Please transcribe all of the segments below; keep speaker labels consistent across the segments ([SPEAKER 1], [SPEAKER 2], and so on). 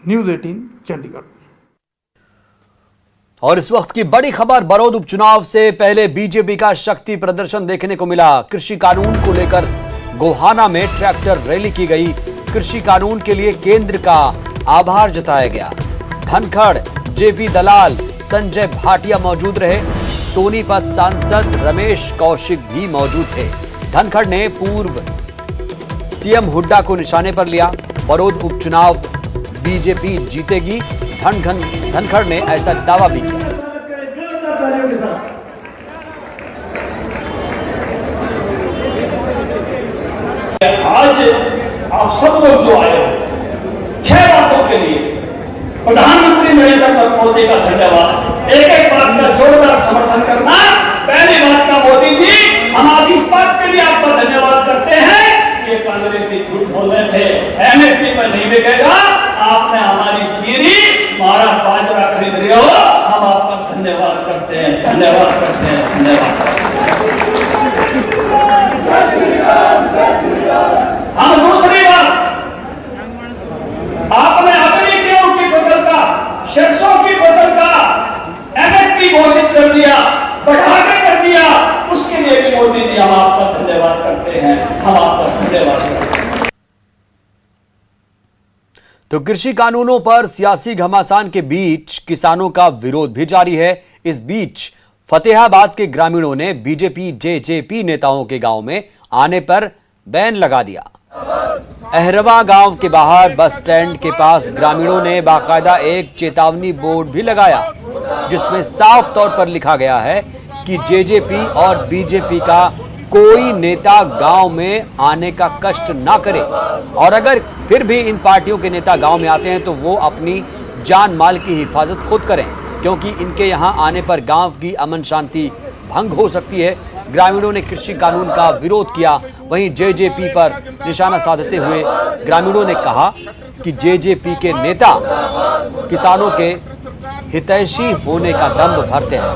[SPEAKER 1] News 18 Chandigarh.
[SPEAKER 2] और इस वक्त की बड़ी खबर, बरौद उपचुनाव से पहले बीजेपी का शक्ति प्रदर्शन देखने को मिला। कृषि कानून को लेकर गोहाना में ट्रैक्टर रैली की गई। कृषि कानून के लिए केंद्र का आभार जताया गया। धनखड़ जेपी दलाल, संजय भाटिया मौजूद रहे। सोनीपत सांसद रमेश कौशिक भी मौजूद थे। धनखड़ ने पूर्व सीएम हुड्डा को निशाने पर लिया। बरौद उपचुनाव बीजेपी जीतेगी, धनखड़ ने ऐसा दावा भी किया।
[SPEAKER 3] आज आप सब लोग जो आए हो 6 बातों के लिए प्रधानमंत्री नरेंद्र मोदी का धन्यवाद। एक एक बात का जोरदार समर्थन करना। पहली बात का मोदी जी, हम आप इस बात के लिए आपका धन्यवाद करते हैं कि कांग्रेसी झूठ बोल रहे थे, एमएसपी पर नहीं बिकेगा। आपने हमारी जीरी, हमारा बाजरा खरीद रहे हो, हम आपका धन्यवाद करते हैं, धन्यवाद करते हैं, धन्यवाद। हम दूसरी बात, आपने अपनी गेहूं की फसल का, सरसों की फसल का एमएसपी घोषित कर दिया, बढ़ा के कर दिया। उसके लिए भी मोदी जी हम आपका धन्यवाद करते हैं, हम आपका धन्यवाद करते हैं।
[SPEAKER 2] तो कृषि कानूनों पर सियासी घमासान के बीच किसानों का विरोध भी जारी है। इस बीच फतेहाबाद के ग्रामीणों ने बीजेपी जेजेपी नेताओं के गांव में आने पर बैन लगा दिया। अहरवा गांव के बाहर बस स्टैंड के पास ग्रामीणों ने बाकायदा एक चेतावनी बोर्ड भी लगाया, जिसमें साफ तौर पर लिखा गया है कि जेजेपी और बीजेपी का कोई नेता गांव में आने का कष्ट ना करे, और अगर फिर भी इन पार्टियों के नेता गांव में आते हैं तो वो अपनी जान माल की हिफाजत खुद करें, क्योंकि इनके यहां आने पर गांव की अमन शांति भंग हो सकती है। ग्रामीणों ने कृषि कानून का विरोध किया। वहीं जेजेपी पर निशाना साधते हुए ग्रामीणों ने कहा कि जेजेपी के नेता किसानों के हितैषी होने का दंभ भरते हैं।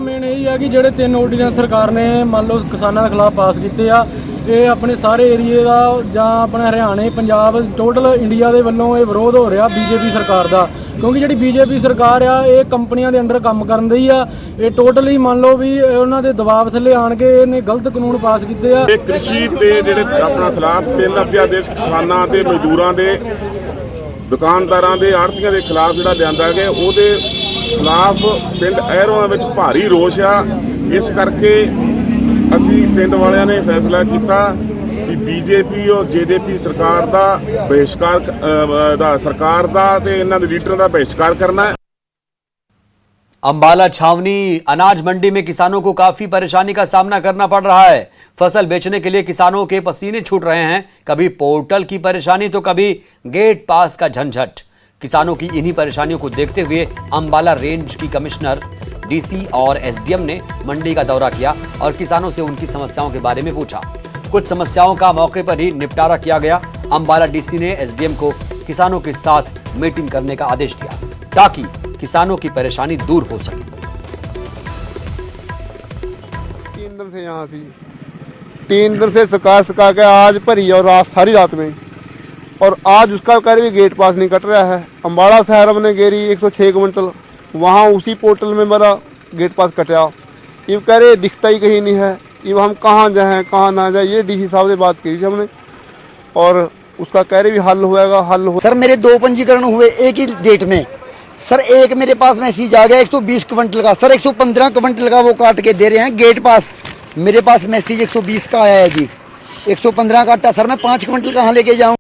[SPEAKER 4] मेन यही है कि ਜਿਹੜੇ 3 ਆਰਡੀਨੈਂਸ ਸਰਕਾਰ ਨੇ ਮੰਨ ਲਓ ਕਿਸਾਨਾਂ ਦੇ ਖਿਲਾਫ ਪਾਸ ਕੀਤੇ ਆ, ਇਹ ਆਪਣੇ ਸਾਰੇ ਏਰੀਏ ਦਾ ਜਾਂ ਆਪਣੇ ਹਰਿਆਣੇ, ਪੰਜਾਬ, ਟੋਟਲ ਇੰਡੀਆ ਦੇ ਵੱਲੋਂ ਇਹ ਵਿਰੋਧ ਹੋ ਰਿਹਾ ਬੀਜੇਪੀ ਸਰਕਾਰ ਦਾ। ਕਿਉਂਕਿ ਜਿਹੜੀ ਬੀਜੇਪੀ ਸਰਕਾਰ ਆ ਇਹ ਕੰਪਨੀਆਂ ਦੇ ਅੰਡਰ ਕੰਮ ਕਰਨ ਦੀ ਆ। ਇਹ ਟੋਟਲੀ ਮੰਨ ਲਓ ਵੀ ਉਹਨਾਂ ਦੇ ਦਬਾਅ ਥੱਲੇ ਆਣ ਕੇ ਇਹਨੇ ਗਲਤ ਕਾਨੂੰਨ ਪਾਸ ਕੀਤੇ ਆ।
[SPEAKER 5] ਇਹ ਕ੍ਰਿਸ਼ੀ ਤੇ ਜਿਹੜੇ ਆਪਣਾ ਖਿਲਾਫ 3 ਅਧਿਆਦੇਸ਼ ਕਿਸਾਨਾਂ ਤੇ ਮਜ਼ਦੂਰਾਂ ਦੇ, ਦੁਕਾਨਦਾਰਾਂ ਦੇ, ਆੜ੍ਹਤੀਆਂ ਦੇ ਖਿਲਾਫ ਜਿਹੜਾ ਲਿਆਂਦਾ ਗਿਆ, ਉਹਦੇ ਖਿਲਾਫ ਪਿੰਡ ਅਹਿਰੋਂ ਵਿੱਚ ਭਾਰੀ ਰੋਸ਼ ਆ। ਇਸ ਕਰਕੇ ਅਸੀਂ ਪਿੰਡ ਵਾਲਿਆਂ ਨੇ ਫੈਸਲਾ ਕੀਤਾ ਕਿ ਬੀਜੇਪੀ और जेजेपी ਸਰਕਾਰ ਦਾ ਬਹਿਸ਼ਕਾਰ ਸਰਕਾਰ ਦਾ ਤੇ ਇਹਨਾਂ ਦੇ ਲੀਡਰਾਂ ਦਾ ਬਹਿਸ਼ਕਾਰ ਕਰਨਾ है।
[SPEAKER 2] अंबाला छावनी अनाज मंडी में किसानों को काफी परेशानी का सामना करना पड़ रहा है। फसल बेचने के लिए किसानों के पसीने छूट रहे हैं। कभी पोर्टल की परेशानी तो कभी गेट पास का झंझट। किसानों की इन्हीं परेशानियों को देखते हुए अंबाला रेंज की कमिश्नर, डीसी और एसडीएम ने मंडी का दौरा किया और किसानों से उनकी समस्याओं के बारे में पूछा। कुछ समस्याओं का मौके पर ही निपटारा किया गया। अंबाला डीसी ने एसडीएम को किसानों के साथ मीटिंग करने का आदेश दिया ताकि किसानों की परेशानी दूर हो सके।
[SPEAKER 6] 3 दिन से यहाँ 3 दिन से सुखा के आज भरी और रात सारी रात में, और आज उसका कह भी गेट पास नहीं कट रहा है। अम्बाड़ा शहर हमने गेरी 106 क्विंटल, वहाँ उसी पोर्टल में मेरा गेट पास कटा। ये कह रहे दिखता ही कहीं नहीं है, ये हम कहाँ जाएँ कहाँ ना जाए। ये डीसी साहब से बात की थी हमने, और उसका कह रहे भी हल होएगा, हल हो।
[SPEAKER 7] सर मेरे 2 पंजीकरण हुए एक ही डेट में। सर एक मेरे पास मैसेज आ गया 120 क्विंटल का, सर 115 क्विंटल का वो काट के दे रहे हैं गेट पास। मेरे पास मैसेज 120 का आया है जी, 115 काटा। सर मैं 5 क्विंटल कहाँ लेके जाऊँ?